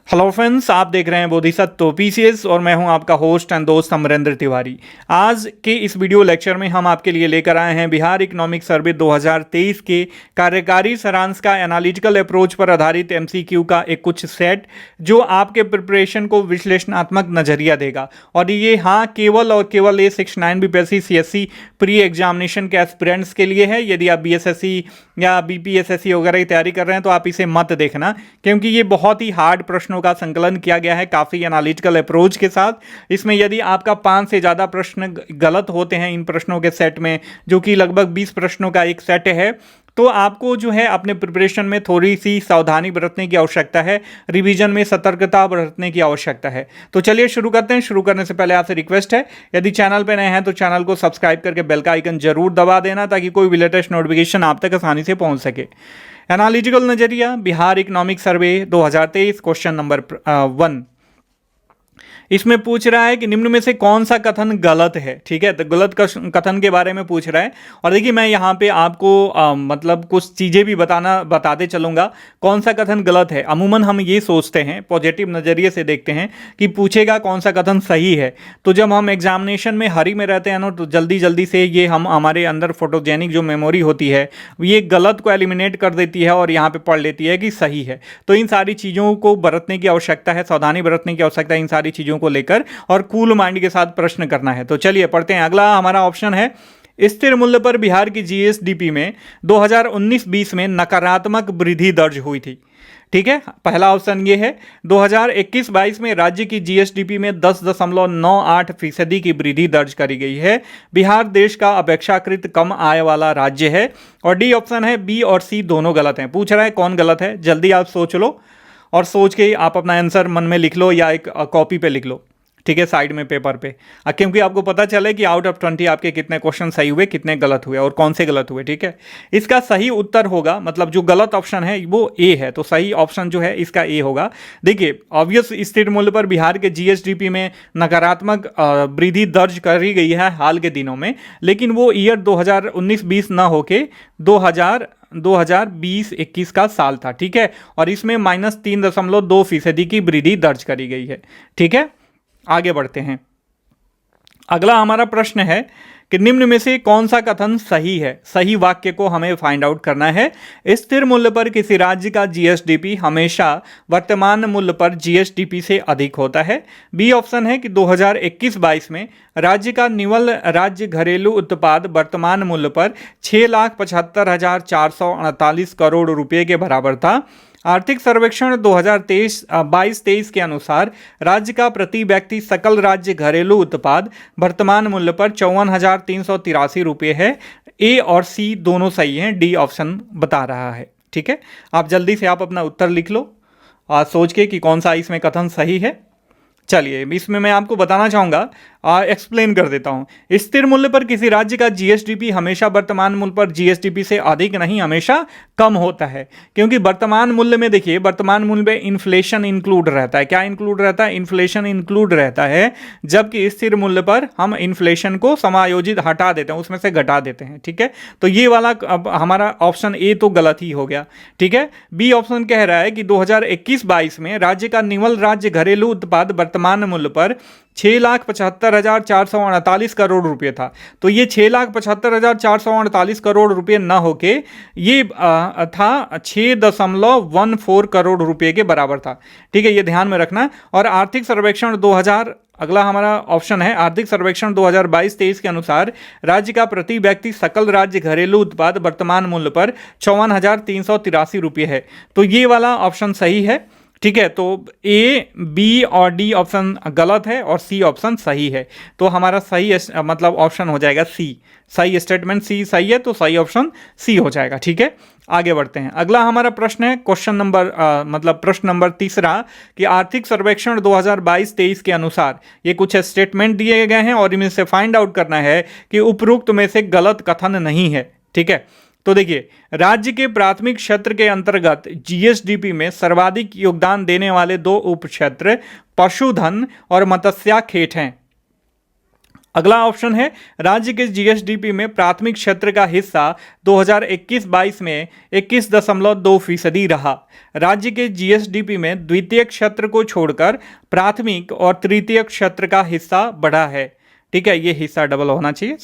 Hello friends, आप देख रहे हैं बोधिसत्व पीसीएस और मैं हूं आपका होस्ट एंड दोस्त अमरेंद्र तिवारी। आज के इस वीडियो लेक्चर में हम आपके लिए लेकर आए हैं बिहार इकोनॉमिक सर्वे 2023 के कार्यकारी सारांश का एनालिटिकल अप्रोच पर आधारित एमसीक्यू का एक कुछ सेट जो आपके प्रिपरेशन को विश्लेषणात्मक नजरिया देगा। और ये केवल और केवल ये 69 बीपीएससी सीएससी प्री एग्जामिनेशन के एस्पिरेंट्स के लिए है। यदि आप बीएसएससी या बीपीएसएससी वगैरह की तैयारी कर रहे हैं तो आप इसे मत देखना, क्योंकि ये बहुत ही हार्ड प्रश्नों का संकलन किया गया है काफी एनालिटिकल अप्रोच के साथ। इसमें यदि आपका 5 से ज्यादा प्रश्न गलत होते हैं इन प्रश्नों के सेट में, जो कि लगभग 20 प्रश्नों का एक सेट है, तो आपको जो है अपने प्रिपरेशन में थोड़ी सी सावधानी बरतने की आवश्यकता है, रिवीजन में सतर्कता बरतने की आवश्यकता है। तो चलिए शुरू करते हैं। शुरू करने से पहले आपसे रिक्वेस्ट है, यदि चैनल पर नए हैं तो चैनल को सब्सक्राइब करके बेल का आइकन जरूर दबा देना, ताकि कोई भी लेटेस्ट नोटिफिकेशन आप तक आसानी से पहुंच सके। एनालिटिकल नजरिया Bihar economic survey 2023 question number 1। इसमें पूछ रहा है कि निम्न में से कौन सा कथन गलत है। ठीक है, तो गलत कथन के बारे में पूछ रहा है। और देखिए, मैं यहाँ पे आपको मतलब कुछ चीज़ें भी बताते चलूँगा कौन सा कथन गलत है। अमूमन हम ये सोचते हैं, पॉजिटिव नज़रिए से देखते हैं कि पूछेगा कौन सा कथन सही है। तो जब हम एग्जामिनेशन में हरी में रहते हैं ना, तो जल्दी जल्दी से ये हमारे अंदर फोटोजेनिक जो मेमोरी होती है ये गलत को एलिमिनेट कर देती है और यहाँ पे पढ़ लेती है कि सही है। तो इन सारी चीज़ों को बरतने की आवश्यकता है, सावधानी बरतने की आवश्यकता है इन सारी चीज़ों को लेकर, और कूल माइंड के साथ प्रश्न करना है। तो चलिए पढ़ते हैं। अगला हमारा ऑप्शन है, स्थिर मूल्य पर बिहार की जीएसडीपी में 2019-20 में नकारात्मक वृद्धि दर्ज हुई थी। ठीक है, पहला ऑप्शन ये है। 2021-22 में राज्य की जीएसडीपी में 10.98% की वृद्धि दर्ज करी गई है। बिहार देश का अपेक्षाकृत कम आय वाला राज्य है। और डी ऑप्शन है। बी और सी दोनों गलत हैं। पूछ रहा है कौन गलत है, जल्दी आप सोच लो और सोच के आप अपना आंसर मन में लिख लो या एक कॉपी पे लिख लो। ठीक है, साइड में पेपर पे, क्योंकि आपको पता चले कि आउट ऑफ 20 आपके कितने क्वेश्चन सही हुए, कितने गलत हुए और कौन से गलत हुए। ठीक है, इसका सही उत्तर होगा, मतलब जो गलत ऑप्शन है वो ए है, तो सही ऑप्शन जो है इसका ए होगा। देखिए, ऑब्वियस स्थिर मूल्य पर बिहार के जीएसडीपी में नकारात्मक वृद्धि दर्ज करी गई है हाल के दिनों में, लेकिन वो ईयर 2019-20 ना होके 2020-21 का साल था। ठीक है, और इसमें -3.2% की वृद्धि दर्ज करी गई है। ठीक है, आगे बढ़ते हैं। अगला हमारा प्रश्न है कि निम्न में से कौन सा कथन सही है। सही वाक्य को हमें फाइंड आउट करना है। स्थिर मूल्य पर किसी राज्य का जीएसडीपी हमेशा वर्तमान मूल्य पर जीएसडीपी से अधिक होता है। बी ऑप्शन है कि 2021-22 में राज्य का निवल राज्य घरेलू उत्पाद वर्तमान मूल्य पर 6,75,448 करोड़ रुपए के बराबर था। आर्थिक सर्वेक्षण 2022-23 के अनुसार राज्य का प्रति व्यक्ति सकल राज्य घरेलू उत्पाद वर्तमान मूल्य पर 54,383 रुपये है। ए और सी दोनों सही हैं, डी ऑप्शन बता रहा है। ठीक है, आप जल्दी से आप अपना उत्तर लिख लो सोच के कि कौन सा इसमें कथन सही है। चलिए, इसमें मैं आपको बताना चाहूँगा, एक्सप्लेन कर देता हूँ। स्थिर मूल्य पर किसी राज्य का जीएसडीपी हमेशा वर्तमान मूल्य पर जीएसडीपी से अधिक नहीं, हमेशा कम होता है। क्योंकि वर्तमान मूल्य में देखिए, वर्तमान मूल्य में इन्फ्लेशन इंक्लूड रहता है। क्या इंक्लूड रहता है? इन्फ्लेशन इंक्लूड रहता है। जबकि स्थिर मूल्य पर हम इन्फ्लेशन को समायोजित हटा देते हैं, उसमें से घटा देते हैं। ठीक है, तो ये वाला अब हमारा ऑप्शन ए तो गलत ही हो गया। ठीक है, बी ऑप्शन कह रहा है कि 2021-22 में राज्य का निवल राज्य घरेलू उत्पाद वर्तमान मूल्य पर 6,75,448 करोड़ रुपए था। तो ये 6,75,448 करोड़ रुपए न होके ये था 6.14 करोड़ रुपए के बराबर था। ठीक है, ये ध्यान में रखना। और आर्थिक सर्वेक्षण 2000, अगला हमारा ऑप्शन है, आर्थिक सर्वेक्षण 2022-23 के अनुसार राज्य का प्रति व्यक्ति सकल राज्य घरेलू उत्पाद वर्तमान मूल्य पर 54,383 रुपये है। तो ये वाला ऑप्शन सही है। ठीक है, तो ए, बी और डी ऑप्शन गलत है और सी ऑप्शन सही है। तो हमारा सही मतलब ऑप्शन हो जाएगा सी। सही स्टेटमेंट सी सही है, तो सही ऑप्शन सी हो जाएगा। ठीक है, आगे बढ़ते हैं। अगला हमारा प्रश्न है क्वेश्चन नंबर मतलब प्रश्न नंबर 3 कि आर्थिक सर्वेक्षण 2022-23 के अनुसार ये कुछ स्टेटमेंट दिए गए हैं और इनमें से फाइंड आउट करना है कि उपरोक्त में से गलत कथन नहीं है। ठीक है, तो देखिए, राज्य के प्राथमिक क्षेत्र के अंतर्गत जीएसडीपी में सर्वाधिक योगदान देने वाले 2 उप क्षेत्र पशुधन और मत्स्याखेट हैं। अगला ऑप्शन है राज्य के जीएसडीपी में प्राथमिक क्षेत्र का हिस्सा 2021-22 में 21.2% रहा। राज्य के जीएसडीपी में द्वितीय क्षेत्र को छोड़कर प्राथमिक और तृतीय क्षेत्र का हिस्सा बढ़ा है। ठीक है, ये हिस्सा डबल होना चाहिए,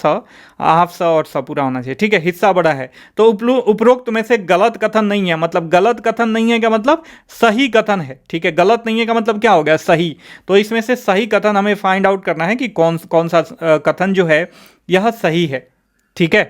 हाफ सा और सा पूरा होना चाहिए। ठीक है, हिस्सा बड़ा है। तो उपरोक्त में से गलत कथन नहीं है, मतलब गलत कथन नहीं है क्या मतलब सही कथन है। ठीक है, गलत नहीं है का मतलब क्या हो गया, सही। तो इसमें से सही कथन हमें फाइंड आउट करना है कि कौन सा कथन जो है यह सही है। ठीक है,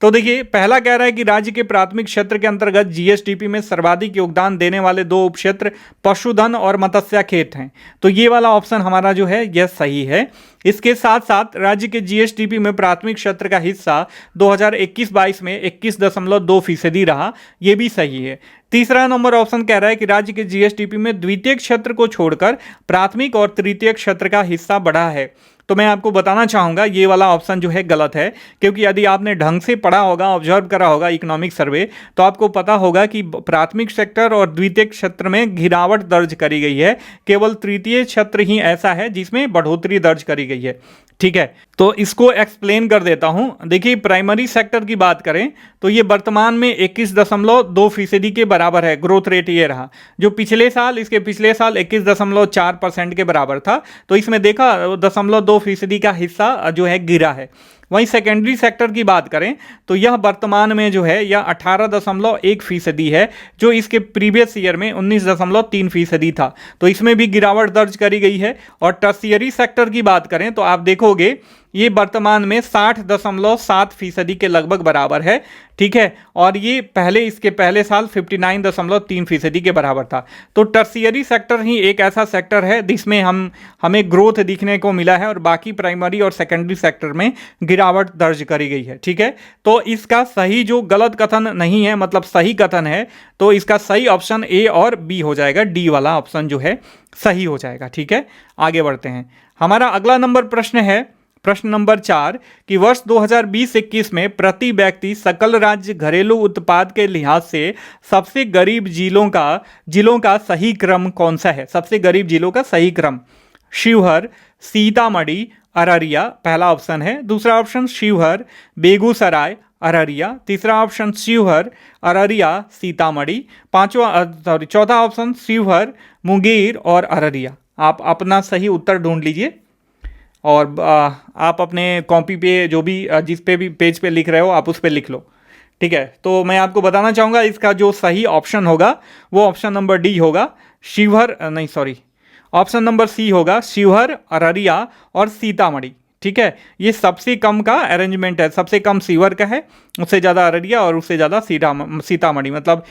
तो देखिए पहला कह रहा है कि राज्य के प्राथमिक क्षेत्र के अंतर्गत जीएसडीपी में सर्वाधिक योगदान देने वाले दो उपक्षेत्र पशुधन और मत्स्य खेत हैं। तो ये वाला ऑप्शन हमारा जो है यह सही है। इसके साथ साथ राज्य के जीएसडीपी में प्राथमिक क्षेत्र का हिस्सा 2021-22 में 21.2% रहा, यह भी सही है। तीसरा नंबर ऑप्शन कह रहा है कि राज्य के जीएसडीपी में द्वितीय क्षेत्र को छोड़कर प्राथमिक और तृतीय क्षेत्र का हिस्सा बढ़ा है। तो मैं आपको बताना चाहूंगा ये वाला ऑप्शन जो है गलत है, क्योंकि यदि आपने ढंग से पढ़ा होगा, ऑब्जर्व करा होगा इकोनॉमिक सर्वे, तो आपको पता होगा कि प्राथमिक सेक्टर और द्वितीय क्षेत्र में गिरावट दर्ज करी गई है। केवल तृतीय क्षेत्र ही ऐसा है जिसमें बढ़ोतरी दर्ज करी गई है। ठीक है, तो इसको एक्सप्लेन कर देता हूं। देखिए प्राइमरी सेक्टर की बात करें तो ये वर्तमान में 21.2% के बराबर है, ग्रोथ रेट ये रहा। जो पिछले साल, इसके पिछले साल 21.4% के बराबर था। तो इसमें देखा 0.2% का हिस्सा जो है गिरा है। वहीं सेकेंडरी सेक्टर की बात करें तो यह वर्तमान में जो है यह 18.1% है, जो इसके प्रीवियस ईयर में 19.3% था। तो इसमें भी गिरावट दर्ज करी गई है। और टर्शियरी सेक्टर की बात करें तो आप देखोगे ये वर्तमान में 60.7% के लगभग बराबर है। ठीक है, और ये इसके पहले साल 59.3% के बराबर था। तो टर्शियरी सेक्टर ही एक ऐसा सेक्टर है जिसमें हमें ग्रोथ दिखने को मिला है, और बाकी प्राइमरी और सेकेंडरी सेक्टर में गिरावट दर्ज करी गई है। ठीक है, तो इसका सही जो गलत कथन नहीं है, मतलब सही कथन है, तो इसका सही ऑप्शन ए और बी हो जाएगा, डी वाला ऑप्शन जो है सही हो जाएगा। ठीक है, आगे बढ़ते हैं। हमारा अगला नंबर प्रश्न है, प्रश्न नंबर 4 कि वर्ष 2020-21 में प्रति व्यक्ति सकल राज्य घरेलू उत्पाद के लिहाज से सबसे गरीब जिलों का सही क्रम कौन सा है। सबसे गरीब जिलों का सही क्रम शिवहर, सीतामढ़ी, अररिया पहला ऑप्शन है। दूसरा ऑप्शन शिवहर, बेगूसराय, अररिया। तीसरा ऑप्शन शिवहर, अररिया, सीतामढ़ी। चौथा ऑप्शन शिवहर, मुंगेर और अररिया। आप अपना सही उत्तर ढूंढ लीजिए और आप अपने कॉपी पे जो भी जिस पे भी पेज पे लिख रहे हो आप उस पे लिख लो। ठीक है, तो मैं आपको बताना चाहूँगा इसका जो सही ऑप्शन होगा वो ऑप्शन नंबर डी होगा, ऑप्शन नंबर सी होगा, शिवहर, अररिया और सीतामढ़ी। ठीक है, ये सबसे कम का अरेंजमेंट है। सबसे कम शिवहर का है, उससे ज़्यादा अररिया और उससे ज़्यादा सीतामढ़ी, मतलब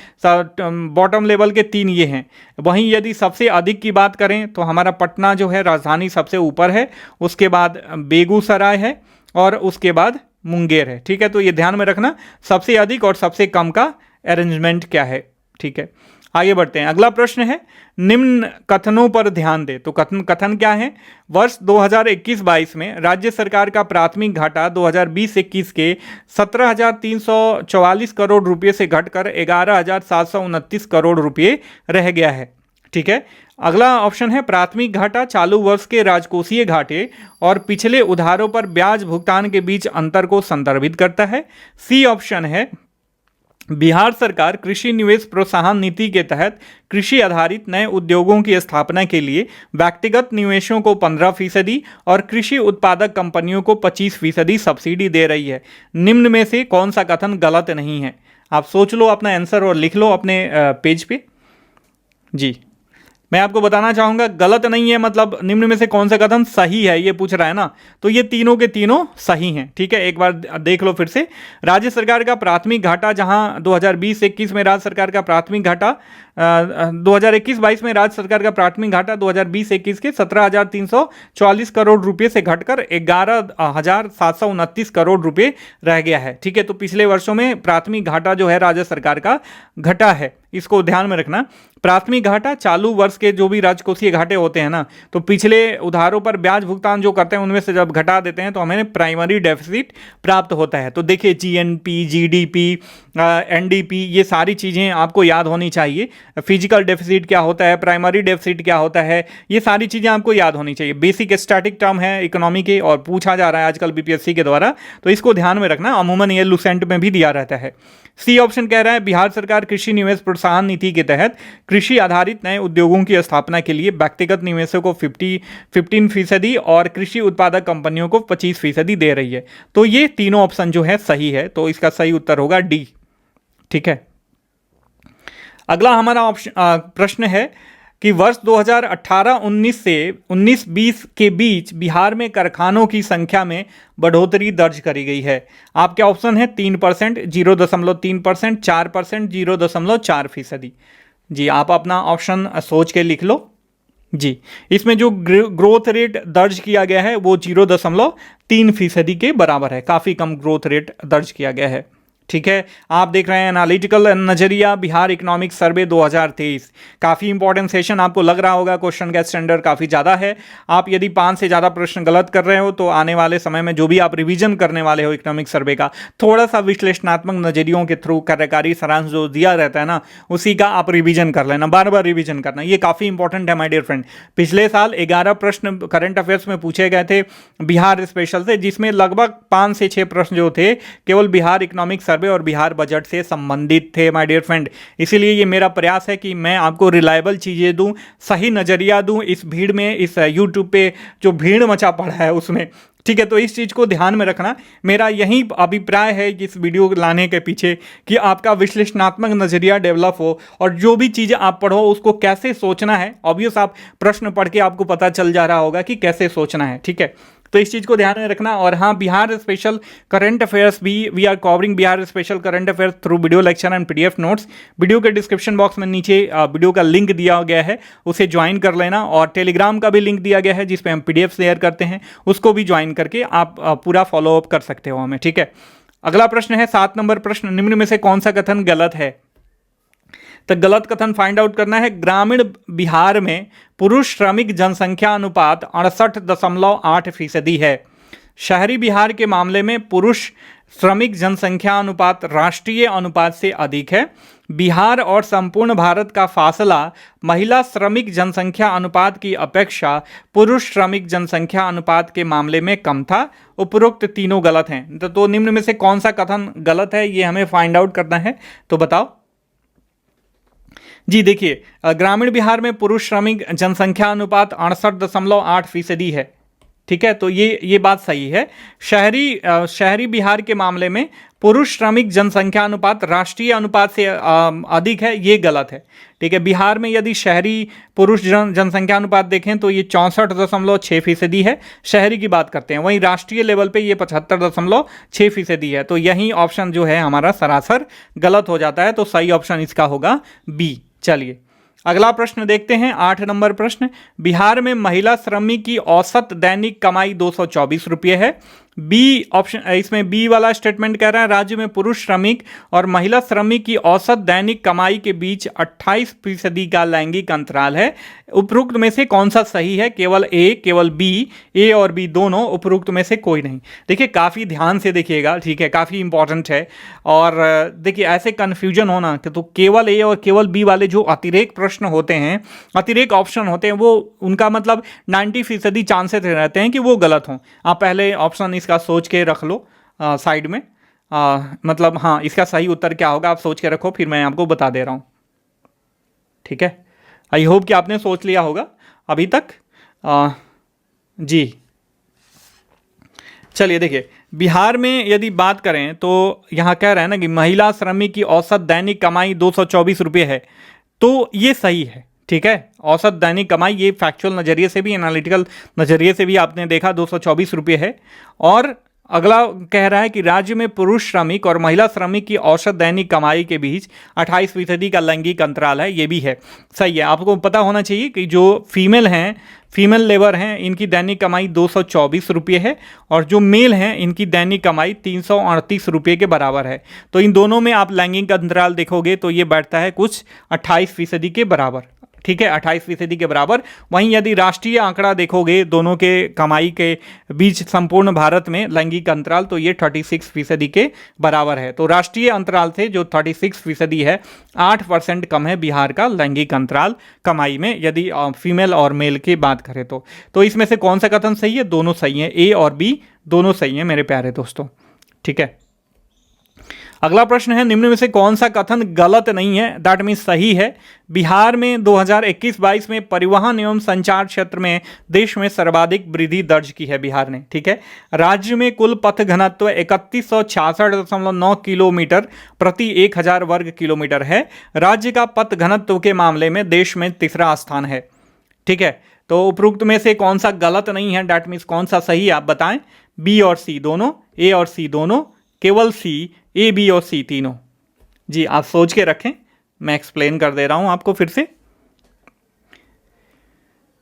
बॉटम लेवल के 3 ये हैं। वहीं यदि सबसे अधिक की बात करें तो हमारा पटना जो है राजधानी सबसे ऊपर है, उसके बाद बेगूसराय है और उसके बाद मुंगेर है। ठीक है, तो ये ध्यान में रखना सबसे अधिक और सबसे कम का अरेंजमेंट क्या है। ठीक है, आगे बढ़ते हैं। अगला प्रश्न है निम्न कथनों पर ध्यान दें। तो कथन क्या है। वर्ष 2021-22 में राज्य सरकार का प्राथमिक घाटा 2020-21 के 17,344 करोड़ रुपए से घटकर 11,729 करोड़ रुपए रह गया है। ठीक है, अगला ऑप्शन है प्राथमिक घाटा चालू वर्ष के राजकोषीय घाटे और पिछले उधारों पर ब्याज भुगतान के बीच अंतर को संदर्भित करता है। सी ऑप्शन है बिहार सरकार कृषि निवेश प्रोत्साहन नीति के तहत कृषि आधारित नए उद्योगों की स्थापना के लिए व्यक्तिगत निवेशों को 15% और कृषि उत्पादक कंपनियों को 25% सब्सिडी दे रही है। निम्न में से कौन सा कथन गलत नहीं है। आप सोच लो अपना आंसर और लिख लो अपने पेज पे। जी, मैं आपको बताना चाहूँगा गलत नहीं है, मतलब निम्न में से कौन सा कथन सही है ये पूछ रहा है ना। तो ये तीनों के तीनों सही हैं। ठीक है, एक बार देख लो फिर से। राज्य सरकार का प्राथमिक घाटा जहां 2020-21 में राज्य सरकार का प्राथमिक घाटा 2021-22 में राज्य सरकार का प्राथमिक घाटा 2020-21 के 17,344 करोड़ रुपए से घटकर 11,729 करोड़ रुपए रह गया है। ठीक है, तो पिछले वर्षों में प्राथमिक घाटा जो है राज्य सरकार का घटा है। इसको ध्यान में रखना। प्राथमिक घाटा चालू वर्ष के जो भी राजकोषीय घाटे होते हैं ना, तो पिछले उधारों पर ब्याज भुगतान जो करते हैं उनमें से जब घटा देते हैं तो हमें प्राइमरी डेफिसिट प्राप्त होता है। तो देखिए जीएनपी, जीडीपी, एनडीपी, ये सारी चीज़ें आपको याद होनी चाहिए। फिजिकल डेफिसिट क्या होता है, प्राइमरी डेफिसिट क्या होता है, ये सारी चीज़ें आपको याद होनी चाहिए। बेसिक स्टैटिक टर्म है इकोनॉमी के और पूछा जा रहा है आजकल बीपीएससी के द्वारा, तो इसको ध्यान में रखना। अमूमन ये लुसेंट में भी दिया रहता है। सी ऑप्शन कह रहा है बिहार सरकार कृषि निवेश प्रोत्साहन नीति के तहत कृषि आधारित नए उद्योगों की स्थापना के लिए व्यक्तिगत निवेशकों को 15% और कृषि उत्पादक कंपनियों को 25% दे रही है। तो ये तीनों ऑप्शन जो है सही है, तो इसका सही उत्तर होगा डी। ठीक है, अगला हमारा ऑप्शन प्रश्न है कि वर्ष 2018-19 से 19-20 के बीच बिहार में कारखानों की संख्या में बढ़ोतरी दर्ज करी गई है। आपके ऑप्शन है 3%, 0.3%, 4%, 0.4%। जी आप अपना ऑप्शन सोच के लिख लो। जी इसमें जो ग्रोथ रेट दर्ज किया गया है वो 0.3% के बराबर है। काफ़ी कम ग्रोथ रेट दर्ज किया गया है। ठीक है, आप देख रहे हैं एनालिटिकल नजरिया बिहार इकोनॉमिक सर्वे 2023। काफ़ी इंपॉर्टेंट सेशन आपको लग रहा होगा, क्वेश्चन का स्टैंडर्ड काफ़ी ज़्यादा है। आप यदि 5 से ज़्यादा प्रश्न गलत कर रहे हो तो आने वाले समय में जो भी आप रिवीजन करने वाले हो इकोनॉमिक सर्वे का, थोड़ा सा विश्लेषणात्मक नजरियों के थ्रू कार्यकारी सारांश जो दिया रहता है ना, उसी का आप रिवीजन कर लेना, बार बार रिवीजन करना। ये काफ़ी इंपॉर्टेंट है माय डियर फ्रेंड। पिछले साल 11 प्रश्न करंट अफेयर्स में पूछे गए थे बिहार स्पेशल से, जिसमें लगभग 5 से 6 प्रश्न जो थे केवल बिहार इकोनॉमिक सर्वे और बिहार बजट से संबंधित थे माय डियर फ्रेंड। इसीलिए ये मेरा प्रयास है कि मैं आपको रिलायबल चीज़ें दूं, सही नज़रिया दूं इस भीड़ में, इस यूट्यूब पे जो भीड़ मचा पड़ा है उसमें। ठीक है, तो इस चीज़ को ध्यान में रखना। मेरा यही अभिप्राय है कि इस वीडियो लाने के पीछे कि आपका विश्लेषणात्मक नज़रिया डेवलप हो और जो भी चीज़ें आप पढ़ो उसको कैसे सोचना है। ऑब्वियस आप प्रश्न पढ़ के आपको पता चल जा रहा होगा कि कैसे सोचना है। ठीक है, तो इस चीज़ को ध्यान में रखना। और हाँ, बिहार स्पेशल करंट अफेयर्स भी we are covering Bihar special current affairs through video lecture and PDF notes. Video के डिस्क्रिप्शन बॉक्स में नीचे वीडियो का लिंक दिया गया है, उसे ज्वाइन कर लेना। और टेलीग्राम का भी लिंक दिया गया है जिस पे हम पीडीएफ शेयर करते हैं, उसको भी ज्वाइन करके आप पूरा फॉलोअप कर सकते हो हमें। ठीक है, अगला प्रश्न है 7 नंबर प्रश्न, निम्न में से कौन सा कथन गलत है? तो गलत कथन फाइंड आउट करना है। ग्रामीण बिहार में पुरुष श्रमिक जनसंख्या अनुपात 68.8% है। शहरी बिहार के मामले में पुरुष श्रमिक जनसंख्या अनुपात राष्ट्रीय अनुपात से अधिक है। बिहार और संपूर्ण भारत का फासला महिला श्रमिक जनसंख्या अनुपात की अपेक्षा पुरुष श्रमिक जनसंख्या अनुपात के मामले में कम था। उपरोक्त तीनों गलत हैं। तो निम्न में से कौन सा कथन गलत है ये हमें फाइंड आउट करना है, तो बताओ। जी देखिए, ग्रामीण बिहार में पुरुष श्रमिक जनसंख्या अनुपात 68.8% है। ठीक है, तो ये बात सही है। शहरी बिहार के मामले में पुरुष श्रमिक जनसंख्या अनुपात राष्ट्रीय अनुपात से अधिक है, ये गलत है। ठीक है, बिहार में यदि शहरी पुरुष जनसंख्या अनुपात देखें तो ये 64.6% है, शहरी की बात करते हैं। वहीं राष्ट्रीय लेवल पे ये 75.6% है। तो यही ऑप्शन जो है हमारा सरासर गलत हो जाता है। तो सही ऑप्शन इसका होगा बी। चलिए अगला प्रश्न देखते हैं, 8 नंबर प्रश्न। बिहार में महिला श्रमिक की औसत दैनिक कमाई 224 रुपये है। बी ऑप्शन, इसमें बी वाला स्टेटमेंट कह रहा है राज्य में पुरुष श्रमिक और महिला श्रमिक की औसत दैनिक कमाई के बीच 28% का लैंगिक अंतराल है। उपरोक्त में से कौन सा सही है? केवल ए, केवल बी, ए और बी दोनों, उपरोक्त में से कोई नहीं। देखिए काफ़ी ध्यान से देखिएगा, ठीक है, काफ़ी इंपॉर्टेंट है। और देखिए ऐसे कन्फ्यूजन होना कि तो केवल ए और केवल बी वाले जो अतिरेक प्रश्न होते हैं, अतिरेक ऑप्शन होते हैं, वो उनका मतलब 90% चांसेस रहते हैं कि वो गलत हों। आप पहले ऑप्शन इसका सोच के रख लो साइड में। मतलब हाँ, इसका सही उत्तर क्या होगा आप सोच के रखो, फिर मैं आपको बता दे रहा हूँ। ठीक है, आई होप कि आपने सोच लिया होगा अभी तक। जी चलिए देखिए, बिहार में यदि बात करें तो यहाँ कह रहे हैं ना कि महिला श्रमिक की औसत दैनिक कमाई 224 रुपये है, तो ये सही है। ठीक है, औसत दैनिक कमाई ये फैक्चुअल नज़रिए से भी, एनालिटिकल नज़रिए से भी आपने देखा 224 रुपये है। और अगला कह रहा है कि राज्य में पुरुष श्रमिक और महिला श्रमिक की औसत दैनिक कमाई के बीच 28% का लैंगिक अंतराल है, ये भी है, सही है। आपको पता होना चाहिए कि जो फीमेल हैं, फीमेल लेबर हैं इनकी दैनिक कमाई 224 रुपये है, और जो मेल हैं इनकी दैनिक कमाई 338 रुपये के बराबर है। तो इन दोनों में आप लैंगिक अंतराल देखोगे तो ये बैठता है कुछ 28% के बराबर, ठीक है, 28% के बराबर। वहीं यदि राष्ट्रीय आंकड़ा देखोगे दोनों के कमाई के बीच संपूर्ण भारत में लैंगिक अंतराल, तो ये 36% के बराबर है। तो राष्ट्रीय अंतराल से जो 36% है, 8% कम है बिहार का लैंगिक अंतराल कमाई में, यदि फीमेल और मेल की बात करें तो इसमें से कौन सा कथन सही है? दोनों सही है, ए और बी दोनों सही है मेरे प्यारे दोस्तों, ठीक है। अगला प्रश्न है, निम्न में से कौन सा कथन गलत नहीं है, दैट मीन्स सही है? बिहार में 2021-22 में परिवहन एवं संचार क्षेत्र में देश में सर्वाधिक वृद्धि दर्ज की है बिहार ने, ठीक है। राज्य में कुल पथ घनत्व 3166.9 किलोमीटर प्रति 1000 वर्ग किलोमीटर है। राज्य का पथ घनत्व के मामले में देश में तीसरा स्थान है, ठीक है। तो उपरोक्त में से कौन सा गलत नहीं है, दैट मीन्स कौन सा सही आप बताएं? बी और सी दोनों, ए और सी दोनों, केवल सी, ए बी और सी तीनों? जी आप सोच के रखें, मैं एक्सप्लेन कर दे रहा हूं आपको फिर से।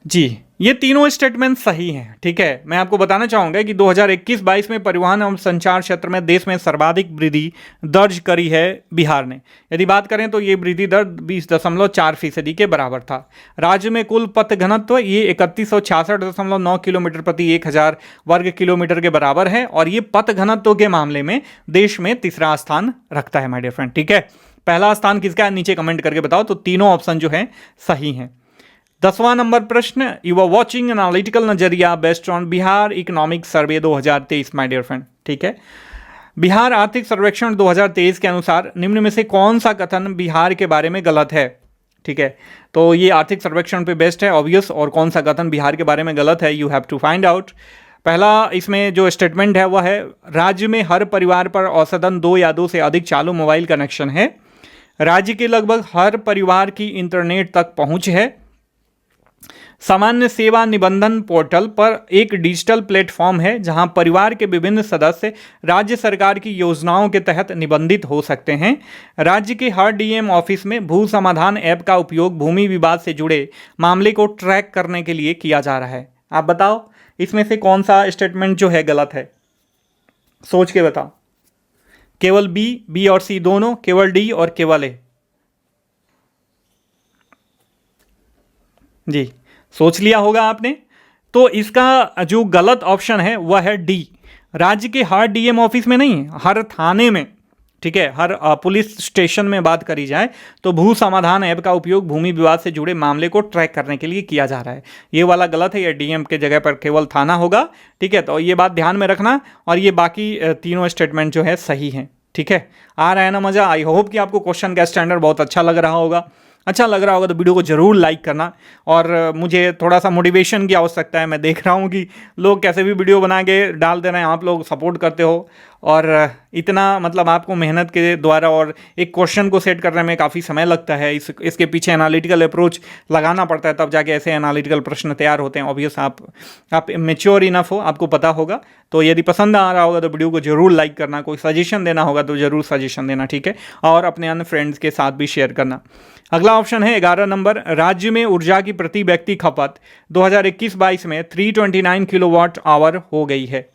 जी ये तीनों स्टेटमेंट सही हैं, ठीक है। मैं आपको बताना चाहूंगा कि 2021-22 में परिवहन एवं संचार क्षेत्र में देश में सर्वाधिक वृद्धि दर्ज करी है बिहार ने। यदि बात करें तो ये वृद्धि दर 20.4% के बराबर था। राज्य में कुल पथ घनत्व ये 3166.9 किलोमीटर प्रति 1000 वर्ग किलोमीटर के बराबर है, और ये पथ घनत्व के मामले में देश में तीसरा स्थान रखता है माय डियर फ्रेंड, ठीक है। पहला स्थान किसका है नीचे कमेंट करके बताओ। तो तीनों ऑप्शन जो है सही हैं। 10वां नंबर प्रश्न, यू आर वॉचिंग एनालिटिकल नजरिया based on Bihar economic survey 2023 my dear friend, ठीक है। बिहार आर्थिक सर्वेक्षण 2023 के अनुसार निम्न में से कौन सा कथन बिहार के बारे में गलत है, ठीक है। तो ये आर्थिक सर्वेक्षण पे बेस्ड है ऑब्वियस, और कौन सा कथन बिहार के बारे में गलत है you have to find out. पहला इसमें जो स्टेटमेंट है वह है, राज्य में हर परिवार पर औसतन 2 या 2 से अधिक चालू मोबाइल कनेक्शन है। राज्य के लगभग हर परिवार की इंटरनेट तक पहुंच है। सामान्य सेवा निबंधन पोर्टल पर एक डिजिटल प्लेटफॉर्म है जहां परिवार के विभिन्न सदस्य राज्य सरकार की योजनाओं के तहत निबंधित हो सकते हैं। राज्य के हर डीएम ऑफिस में भू समाधान ऐप का उपयोग भूमि विवाद से जुड़े मामले को ट्रैक करने के लिए किया जा रहा है। आप बताओ इसमें से कौन सा स्टेटमेंट जो है गलत है, सोच के बताओ। केवल बी और सी दोनों, केवल डी और केवल ए? जी सोच लिया होगा आपने। तो इसका जो गलत ऑप्शन है वह है डी। राज्य के हर डीएम ऑफिस में नहीं, हर थाने में, ठीक है, हर पुलिस स्टेशन में बात करी जाए तो भू समाधान ऐप का उपयोग भूमि विवाद से जुड़े मामले को ट्रैक करने के लिए किया जा रहा है। ये वाला गलत है, ये डीएम के जगह पर केवल थाना होगा, ठीक है। तो ये बात ध्यान में रखना, और ये बाकी तीनों स्टेटमेंट जो है सही हैं, ठीक है। आ रहा है ना मजा? आई होप कि आपको क्वेश्चन का स्टैंडर्ड बहुत अच्छा लग रहा होगा। अच्छा लग रहा होगा तो वीडियो को जरूर लाइक करना, और मुझे थोड़ा सा मोटिवेशन की आवश्यकता है। मैं देख रहा हूँ कि लोग कैसे भी वीडियो बना के डाल दे रहे हैं, आप लोग सपोर्ट करते हो, और इतना मतलब आपको मेहनत के द्वारा और एक क्वेश्चन को सेट करने में काफ़ी समय लगता है। इसके पीछे एनालिटिकल अप्रोच लगाना पड़ता है, तब जाके ऐसे एनालिटिकल प्रश्न तैयार होते हैं। ऑब्वियस आप मेच्योर इनफ हो, आपको पता होगा। तो यदि पसंद आ रहा होगा तो वीडियो को जरूर लाइक करना, कोई सजेशन देना होगा तो जरूर सजेशन देना, ठीक है, और अपने अन्य फ्रेंड्स के साथ भी शेयर करना। अगला ऑप्शन है 11 नंबर, राज्य में ऊर्जा की प्रति व्यक्ति खपत 2021-22 में 329 किलोवाट आवर हो गई है।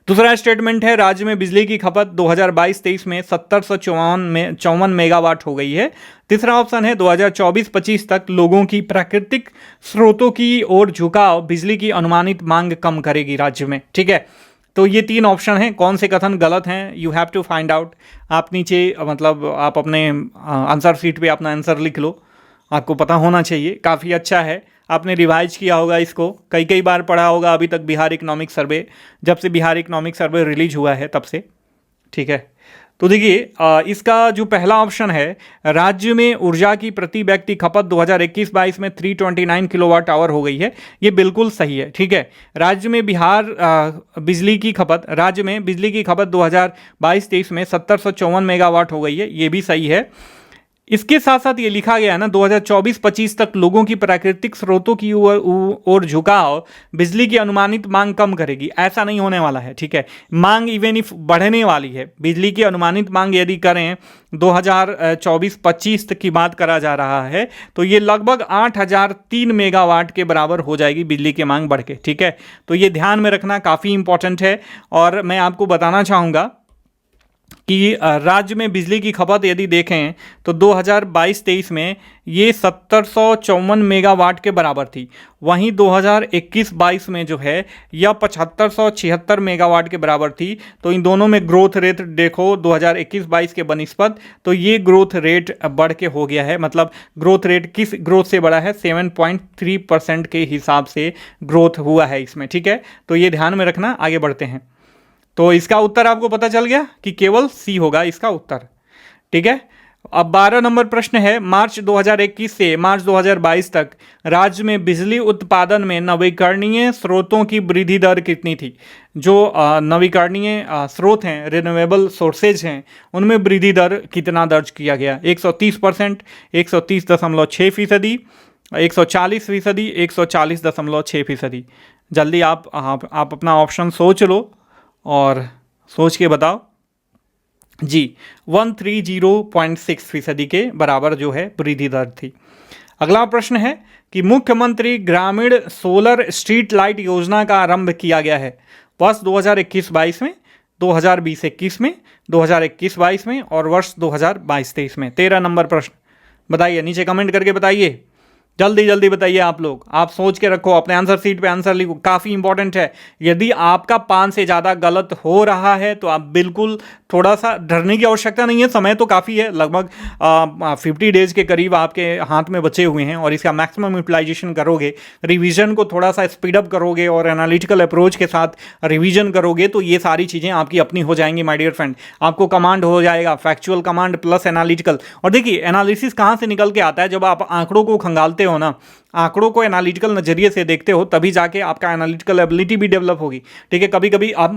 दूसरा स्टेटमेंट है, राज्य में बिजली की खपत 2022-23 में 1754 मेगावाट हो गई है। तीसरा ऑप्शन है 2024-25 तक लोगों की प्राकृतिक स्रोतों की ओर झुकाव बिजली की अनुमानित मांग कम करेगी राज्य में, ठीक है। तो ये तीन ऑप्शन हैं, कौन से कथन गलत हैं you have to find out. आप नीचे मतलब आप अपने आंसर शीट पे अपना आंसर लिख लो, आपको पता होना चाहिए। काफ़ी अच्छा है, आपने रिवाइज किया होगा इसको, कई बार पढ़ा होगा अभी तक बिहार इकोनॉमिक सर्वे, जब से बिहार इकोनॉमिक सर्वे रिलीज हुआ है तब से, ठीक है। तो देखिए इसका जो पहला ऑप्शन है, राज्य में ऊर्जा की प्रति व्यक्ति खपत 2021-22 में 329 किलोवाट आवर हो गई है, ये बिल्कुल सही है, ठीक है। राज्य में बिजली की खपत 2022-23 में 1754 मेगावाट हो गई है, ये भी सही है। इसके साथ साथ ये लिखा गया है ना 2024-25 तक लोगों की प्राकृतिक स्रोतों की ओर झुकाव बिजली की अनुमानित मांग कम करेगी। ऐसा नहीं होने वाला है, ठीक है। मांग इवन इफ बढ़ने वाली है। बिजली की अनुमानित मांग यदि करें 2024-25 तक की बात करा जा रहा है तो ये लगभग 8003 मेगावाट के बराबर हो जाएगी बिजली की मांग बढ़ के, ठीक है। तो ये ध्यान में रखना काफ़ी इंपॉर्टेंट है। और मैं आपको बताना चाहूँगा कि राज्य में बिजली की खपत यदि देखें तो 2022-23 में ये 7754 मेगावाट के बराबर थी। वहीं 2021-22 में जो है यह 7576 मेगावाट के बराबर थी। तो इन दोनों में ग्रोथ रेट देखो 2021-22 के बनिस्पत, तो ये ग्रोथ रेट बढ़ के हो गया है। मतलब ग्रोथ रेट किस ग्रोथ से बढ़ा है, 7.3% के हिसाब से ग्रोथ हुआ है इसमें, ठीक है। तो ये ध्यान में रखना। आगे बढ़ते हैं। तो इसका उत्तर आपको पता चल गया कि केवल सी होगा इसका उत्तर, ठीक है। अब 12 नंबर प्रश्न है, मार्च 2021 से मार्च 2022 तक राज्य में बिजली उत्पादन में नवीकरणीय स्रोतों की वृद्धि दर कितनी थी। जो नवीकरणीय स्रोत हैं, रिन्यूएबल सोर्सेज हैं, उनमें वृद्धि दर कितना दर्ज किया गया। 130%, 130.6%, 140%, 140.6%। जल्दी आप अपना ऑप्शन सोच लो और सोच के बताओ जी। 130.6% के बराबर जो है वृद्धि दर थी। अगला प्रश्न है कि मुख्यमंत्री ग्रामीण सोलर स्ट्रीट लाइट योजना का आरंभ किया गया है वर्ष 2021-22 में, 2020-21 में, 2021-22 में और वर्ष 2022-23 में। 13 नंबर प्रश्न बताइए, नीचे कमेंट करके बताइए, जल्दी जल्दी बताइए। आप लोग आप सोच के रखो, अपने आंसर सीट पे आंसर लिखो, काफ़ी इंपॉर्टेंट है। यदि आपका 5 से ज़्यादा गलत हो रहा है तो आप बिल्कुल थोड़ा सा डरने की आवश्यकता नहीं है। समय तो काफ़ी है, लगभग 50 डेज के करीब आपके हाथ में बचे हुए हैं और इसका मैक्सिमम यूटिलाइजेशन करोगे, रिवीजन को थोड़ा सा स्पीडअप करोगे और एनालिटिकल अप्रोच के साथ रिवीजन करोगे तो ये सारी चीज़ें आपकी अपनी हो जाएंगी माय डियर फ्रेंड। आपको कमांड हो जाएगा फैक्चुअल कमांड प्लस एनालिटिकल। और देखिए एनालिसिस कहाँ से निकल के आता है, जब आप आंकड़ों को खंगालते हो ना, आंकड़ों को एनालिटिकल नजरिए से देखते हो, तभी जाके आपका एनालिटिकल एबिलिटी भी डेवलप होगी, ठीक है। कभी कभी आप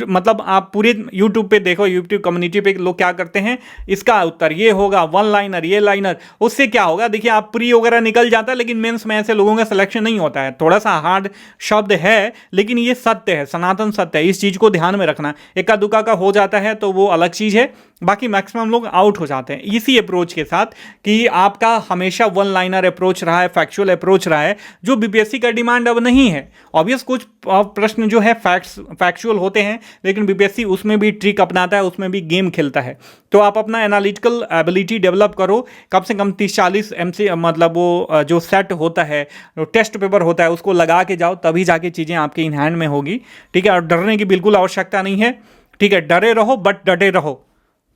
मतलब आप पूरे यूट्यूब पे देखो, यूट्यूब कम्युनिटी पे लोग क्या करते हैं, इसका उत्तर ये होगा, वन लाइनर, ये लाइनर, उससे क्या होगा, देखिए आप प्री वगैरह निकल जाता है, लेकिन मेंस में ऐसे लोगों का सिलेक्शन नहीं होता है। थोड़ा सा हार्ड शब्द है लेकिन ये सत्य है, सनातन सत्य है, इस चीज को ध्यान में रखना। इक्का दुक्का का हो जाता है तो वो अलग चीज है, बाकी मैक्सिमम लोग आउट हो जाते हैं इसी अप्रोच के साथ कि आपका हमेशा वन लाइनर अप्रोच रहा है, फैक्चुअल अप्रोच रहा है, जो बीपीएससी का डिमांड अब नहीं है। ऑब्वियस कुछ प्रश्न जो है फैक्चुअल होते हैं, लेकिन बीपीएससी उसमें भी ट्रिक अपनाता है, उसमें भी गेम खेलता है। तो आप अपना एनालिटिकल एबिलिटी डेवलप करो, कम से कम 30-40 MC मतलब वो जो सेट होता है, जो टेस्ट पेपर होता है, उसको लगा के जाओ, तभी जाके चीज़ें आपके इन हैंड में होगी, ठीक है। और डरने की बिल्कुल आवश्यकता नहीं है, ठीक है। डरे रहो बट डटे रहो,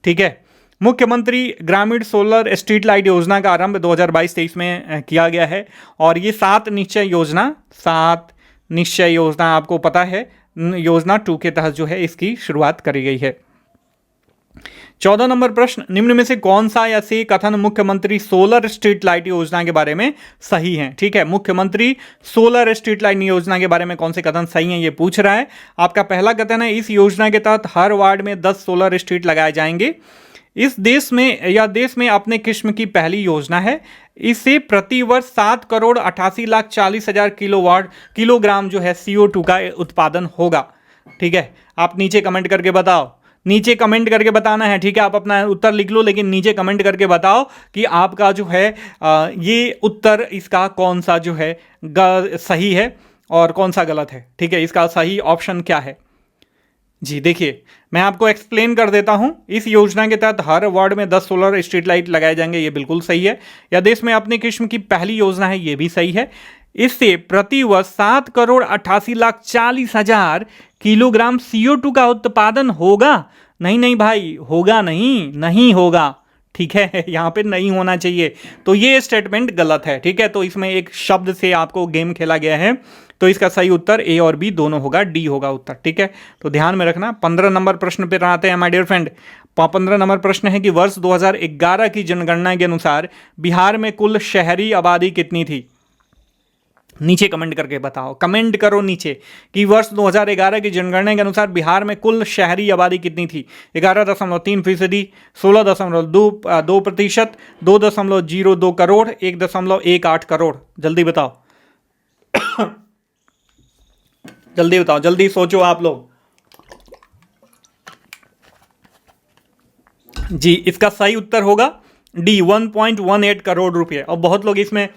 ठीक है। मुख्यमंत्री ग्रामीण सोलर स्ट्रीट लाइट योजना का आरंभ 2022-23 में किया गया है और ये 7 निश्चय योजना आपको पता है, योजना 2 के तहत जो है इसकी शुरुआत करी गई है। 14 नंबर प्रश्न, निम्न में से कौन सा या से कथन मुख्यमंत्री सोलर स्ट्रीट लाइट योजना के बारे में सही है, ठीक है। मुख्यमंत्री सोलर स्ट्रीट लाइट योजना के बारे में कौन से कथन सही हैं ये पूछ रहा है। आपका पहला कथन है, इस योजना के तहत हर वार्ड में 10 सोलर स्ट्रीट लगाए जाएंगे। इस देश में अपने किस्म की पहली योजना है। इससे प्रति वर्ष 7,88,40,000 किलोग्राम जो है CO2 का उत्पादन होगा, ठीक है। आप नीचे कमेंट करके बताओ, नीचे कमेंट करके बताना है, ठीक है। आप अपना उत्तर लिख लो, लेकिन नीचे कमेंट करके बताओ कि आपका जो है ये उत्तर इसका कौन सा जो है सही है और कौन सा गलत है, ठीक है। इसका सही ऑप्शन क्या है जी। देखिए मैं आपको एक्सप्लेन कर देता हूं। इस योजना के तहत हर वार्ड में 10 सोलर स्ट्रीट लाइट लगाए जाएंगे, ये बिल्कुल सही है। यह देश में अपनी किस्म की पहली योजना है, ये भी सही है। इससे प्रति वर्ष 7,88,40,000 किलोग्राम CO2 का उत्पादन होगा। नहीं भाई, होगा नहीं होगा, ठीक है। यहाँ पे नहीं होना चाहिए, तो ये स्टेटमेंट गलत है, ठीक है। तो इसमें एक शब्द से आपको गेम खेला गया है, तो इसका सही उत्तर ए और बी दोनों होगा, डी होगा उत्तर, ठीक है। तो ध्यान में रखना। 15 नंबर प्रश्न पे आते हैं माय डियर फ्रेंड। 15 नंबर प्रश्न है कि वर्ष 2011 की जनगणना के अनुसार बिहार में कुल शहरी आबादी कितनी थी। नीचे कमेंट करके बताओ, कमेंट करो नीचे कि वर्ष 2011 की जनगणना के अनुसार बिहार में कुल शहरी आबादी कितनी थी। 11.3%, 16.2%, 2.02 करोड़, 1.18 करोड़। जल्दी बताओ जल्दी बताओ, जल्दी सोचो आप लोग। जी, इसका सही उत्तर होगा डी, 1.18 करोड़ रुपए। और बहुत लोग इसमें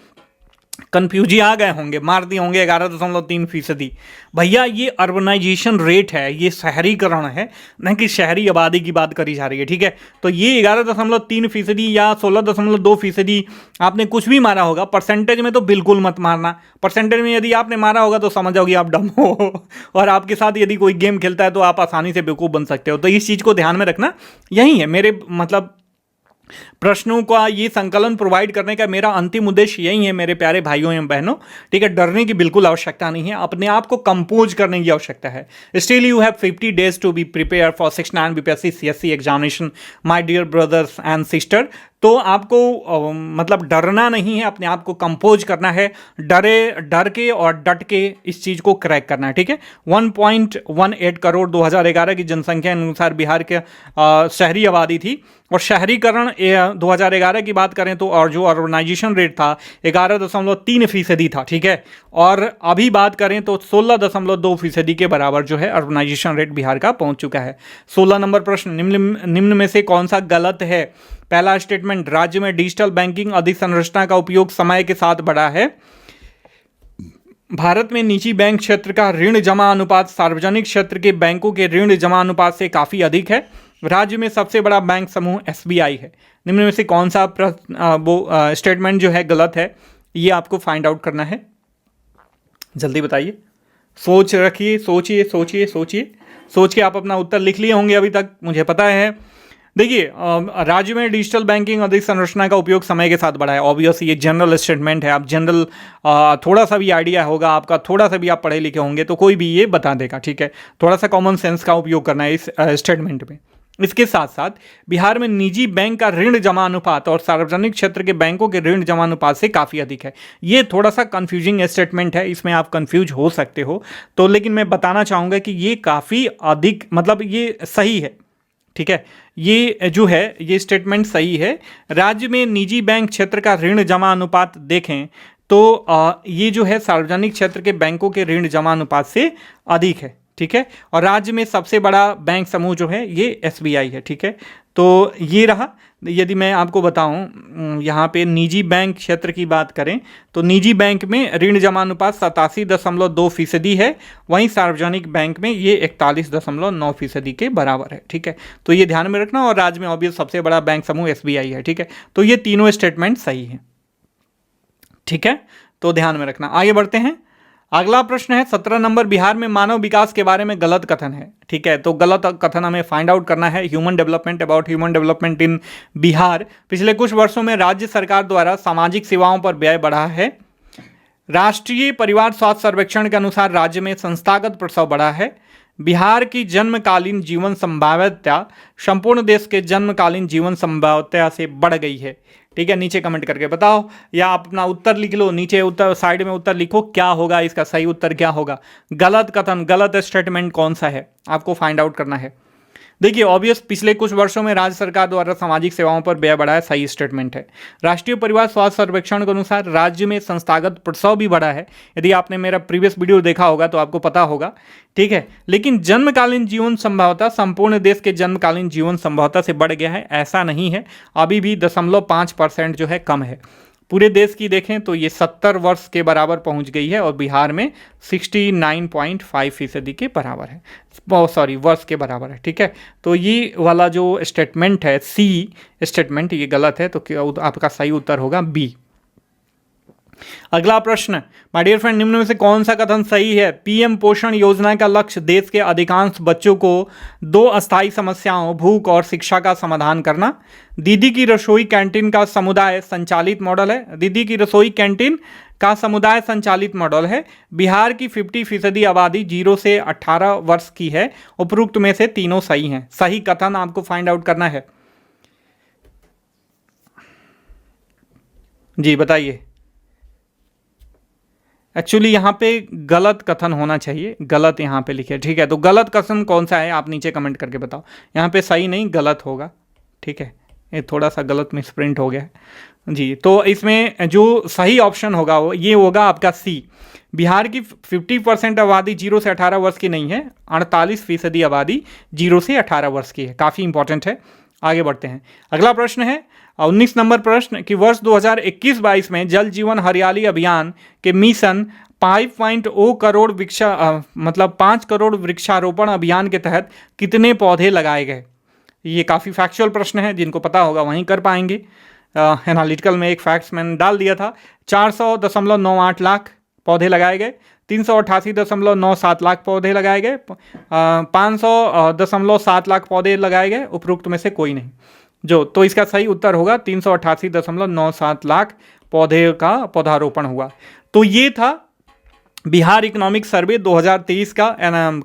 कंफ्यूज ही आ गए होंगे, मार दिए होंगे 11.3%। भैया ये अर्बनाइजेशन रेट है, ये शहरीकरण है, न कि शहरी आबादी की बात करी जा रही है। ठीक है, तो ये 11.3% या 16.2% आपने कुछ भी मारा होगा, परसेंटेज में तो बिल्कुल मत मारना। परसेंटेज में यदि आपने मारा होगा तो समझ जाओगे आप डम हो और आपके साथ यदि कोई गेम खेलता है तो आप आसानी से बेवकूफ़ बन सकते हो। तो इस चीज़ को ध्यान में रखना। यही है मेरे मतलब प्रश्नों का ये संकलन प्रोवाइड करने का मेरा अंतिम उद्देश्य यही है मेरे प्यारे भाइयों एवं बहनों। ठीक है, डरने की बिल्कुल आवश्यकता नहीं है, अपने आप को कंपोज करने की आवश्यकता है। Still you have 50 days to be prepare for 69 BPSC CSC examination my dear brothers and sister. तो आपको मतलब डरना नहीं है, अपने आप को कंपोज करना है, डर के और डट के इस चीज़ को क्रैक करना है। ठीक है, 1.18 करोड़ 2011 की जनसंख्या अनुसार बिहार के शहरी आबादी थी। और शहरीकरण 2011 की बात करें तो और जो अर्बनाइजेशन रेट था 11.3% था। ठीक है, और अभी बात करें तो 16.2% के बराबर जो है अर्बनाइजेशन रेट बिहार का पहुंच चुका है। 16 नंबर प्रश्न, निम्न में से कौन सा गलत है। पहला स्टेटमेंट, राज्य में डिजिटल बैंकिंग अधिसंरचना का उपयोग समय के साथ बढ़ा है। भारत में निजी बैंक क्षेत्र का ऋण जमा अनुपात सार्वजनिक क्षेत्र के बैंकों के ऋण जमा अनुपात से काफ़ी अधिक है। राज्य में सबसे बड़ा बैंक समूह SBI है। निम्न में से कौन सा स्टेटमेंट जो है गलत है, ये आपको फाइंड आउट करना है। जल्दी बताइए, सोच रखिए, सोचिए सोचिए सोचिए, सोच के आप अपना उत्तर लिख लिए होंगे अभी तक, मुझे पता है। देखिए, राज्य में डिजिटल बैंकिंग अधिसंरचना का उपयोग समय के साथ बढ़ा है। ऑब्वियस ये जनरल स्टेटमेंट है। आप जनरल थोड़ा सा भी आइडिया होगा आपका, थोड़ा सा भी आप पढ़े लिखे होंगे तो कोई भी ये बता देगा। ठीक है, थोड़ा सा कॉमन सेंस का उपयोग करना है इस स्टेटमेंट में। इसके साथ साथ बिहार में निजी बैंक का ऋण जमा अनुपात और सार्वजनिक क्षेत्र के बैंकों के ऋण जमा अनुपात से काफ़ी अधिक है। ये थोड़ा सा कंफ्यूजिंग स्टेटमेंट है, इसमें आप कंफ्यूज हो सकते हो। तो लेकिन मैं बताना चाहूँगा कि ये काफ़ी अधिक मतलब ये सही है। ठीक है, ये जो है ये स्टेटमेंट सही है। राज्य में निजी बैंक क्षेत्र का ऋण जमा अनुपात देखें तो ये जो है सार्वजनिक क्षेत्र के बैंकों के ऋण जमा अनुपात से अधिक है। ठीक है, और राज्य में सबसे बड़ा बैंक समूह जो है ये SBI है। ठीक है, तो ये रहा। यदि मैं आपको बताऊं यहाँ पे निजी बैंक क्षेत्र की बात करें तो निजी बैंक में ऋण जमा अनुपात 87.2% है, वहीं सार्वजनिक बैंक में ये 41.9% के बराबर है। ठीक है, तो ये ध्यान में रखना। और राज्य में ऑब्वियस सबसे बड़ा बैंक समूह SBI है। ठीक है, तो ये तीनों स्टेटमेंट सही है। ठीक है, तो ध्यान में रखना। आगे बढ़ते हैं। अगला प्रश्न है 17 नंबर, बिहार में मानव विकास के बारे में गलत कथन है। ठीक है, तो गलत कथन हमें फाइंड आउट करना है। Human development, about human development in Bihar. पिछले कुछ वर्षों में राज्य सरकार द्वारा सामाजिक सेवाओं पर व्यय बढ़ा है। राष्ट्रीय परिवार स्वास्थ्य सर्वेक्षण के अनुसार राज्य में संस्थागत प्रसव बढ़ा है। बिहार की जन्मकालीन जीवन संभाव्यता संपूर्ण देश के जन्मकालीन जीवन संभाव्यता से बढ़ गई है। ठीक है, नीचे कमेंट करके बताओ या आप अपना उत्तर लिख लो। नीचे उत्तर साइड में उत्तर लिखो, क्या होगा इसका सही उत्तर, क्या होगा। गलत कथन, गलत स्टेटमेंट कौन सा है आपको फाइंड आउट करना है। देखिए, ऑब्वियस पिछले कुछ वर्षों में राज्य सरकार द्वारा सामाजिक सेवाओं पर व्यय बढ़ा है, सही स्टेटमेंट है। राष्ट्रीय परिवार स्वास्थ्य सर्वेक्षण के अनुसार राज्य में संस्थागत प्रसव भी बढ़ा है। यदि आपने मेरा प्रीवियस वीडियो देखा होगा तो आपको पता होगा। ठीक है, लेकिन जन्मकालीन जीवन संभाव्यता संपूर्ण देश के जन्मकालीन जीवन संभाव्यता से बढ़ गया है, ऐसा नहीं है। अभी भी 0.5% जो है कम है। पूरे देश की देखें तो ये 70 वर्ष के बराबर पहुंच गई है और बिहार में 69.5% के बराबर है, सॉरी वर्ष के बराबर है। ठीक है, तो ये वाला जो स्टेटमेंट है सी स्टेटमेंट ये गलत है, तो आपका सही उत्तर होगा बी। अगला प्रश्न, माय डियर फ्रेंड, निम्न में से कौन सा कथन सही है। PM पोषण योजना का लक्ष्य देश के अधिकांश बच्चों को 2 अस्थायी समस्याओं भूख और शिक्षा का समाधान करना। दीदी की रसोई कैंटीन का समुदाय संचालित मॉडल है। दीदी की रसोई कैंटीन का समुदाय संचालित मॉडल है। बिहार की 50% आबादी 0 से 18 वर्ष की है। उपरोक्त में से तीनों सही हैं। सही कथन आपको फाइंड आउट करना है। जी बताइए। एक्चुअली यहाँ पे गलत कथन होना चाहिए, गलत यहाँ पे लिखे, ठीक है। तो गलत कथन कौन सा है आप नीचे कमेंट करके बताओ। यहाँ पे सही नहीं गलत होगा, ठीक है। ये थोड़ा सा गलत मिसप्रिंट हो गया है जी। तो इसमें जो सही ऑप्शन होगा वो ये होगा आपका सी। बिहार की 50% आबादी 0 से 18 वर्ष की नहीं है, 48% आबादी 0 से 18 वर्ष की है। काफ़ी इंपॉर्टेंट है। आगे बढ़ते हैं। अगला प्रश्न है 19 नंबर प्रश्न कि वर्ष 2021-22 में जल जीवन हरियाली अभियान के मिशन 5.0 करोड़ मतलब 5 करोड़ वृक्षारोपण अभियान के तहत कितने पौधे लगाए गए। ये काफ़ी फैक्चुअल प्रश्न है, जिनको पता होगा वहीं कर पाएंगे। एनालिटिकल में एक फैक्ट्स मैंने डाल दिया था। 400.98 लाख पौधे लगाए गए, 388.97 लाख पौधे लगाए गए, 500.7 लाख पौधे लगाए गए, उपरोक्त में से कोई नहीं। तो इसका सही उत्तर होगा 388.97 लाख पौधे का पौधारोपण हुआ। तो ये था बिहार इकोनॉमिक सर्वे 2023 का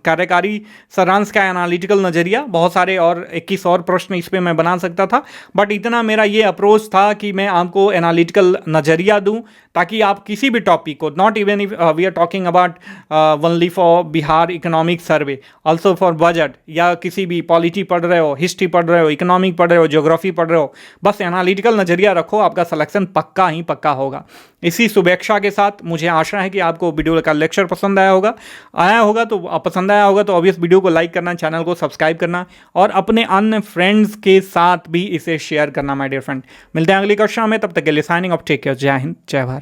कार्यकारी सारांश का एनालिटिकल नज़रिया। बहुत सारे और 21 और प्रश्न इस पर मैं बना सकता था, बट इतना मेरा ये अप्रोच था कि मैं आपको एनालिटिकल नज़रिया दूं, ताकि आप किसी भी टॉपिक को, not even if we are talking about only for Bihar economic survey, also for budget, या किसी भी पॉलिटी पढ़ रहे हो, हिस्ट्री पढ़ रहे हो, इकोनॉमिक पढ़ रहे हो, ज्योग्राफी पढ़ रहे हो, बस एनालिटिकल नज़रिया रखो, आपका सिलेक्शन पक्का ही पक्का होगा। इसी शुभेच्छा के साथ मुझे आशा है कि आपको वीडियो का लेक्चर पसंद आया होगा। पसंद आया होगा तो ऑब्वियस वीडियो को लाइक करना, चैनल को सब्सक्राइब करना और अपने अन्य फ्रेंड्स के साथ भी इसे शेयर करना माय डियर फ्रेंड। मिलते हैं अगली कक्षा में, तब तक के लिए साइनिंग ऑफ, टेक केयर, जय हिंद, जय भारत।